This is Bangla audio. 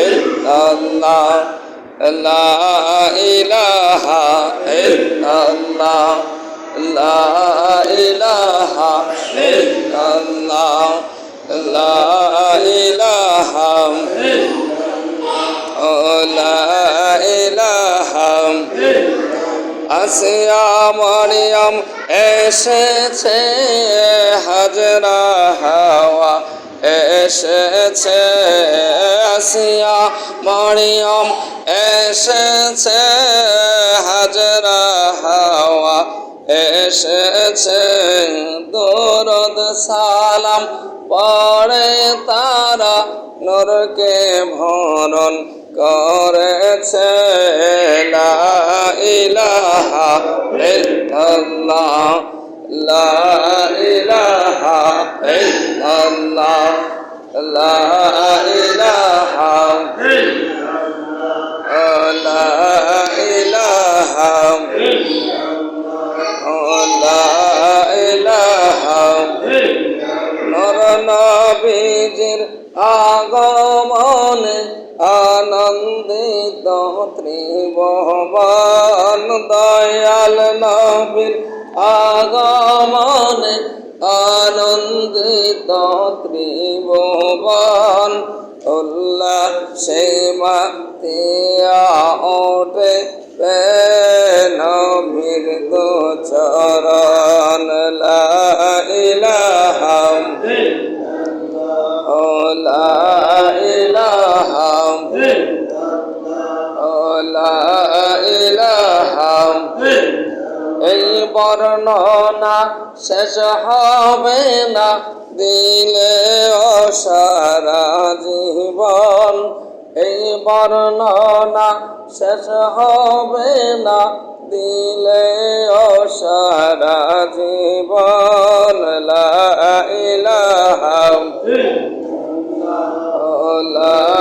illallah, la ilaha illallah, la ilaha illallah, la ilaha la ilaha আসিয়া মরিয়ম এসেছে হাজরা হাওয়া এসেছে আসিয়া মরিয়ম এসেছে হাজরা হাওয়া এসেছে দরুদ সালাম পড়ে তারা নূরকে ভরণ করেছে লা ইলাহা ইল্লাল্লাহ, লা ইলাহা ইল্লাল্লাহ, লা ইলাহা লা ইলাহা লা ইলাহা নূর নবীজির আগমনে আনন্দিত ত্রিভুবন দয়াল নবীর আগমনে আনন্দিত ত্রিভুবন উল্লাসে মাতিয়া ওঠে নবীর দু চরণ লা ইলাহা লা ইলাহা লা ইলাহা এই বর্ণনা শেষ হবে না দিলে সারা জীবন এই বর্ণনা শেষ হবে না দিলে সারা জীবন লা ইলাহা লা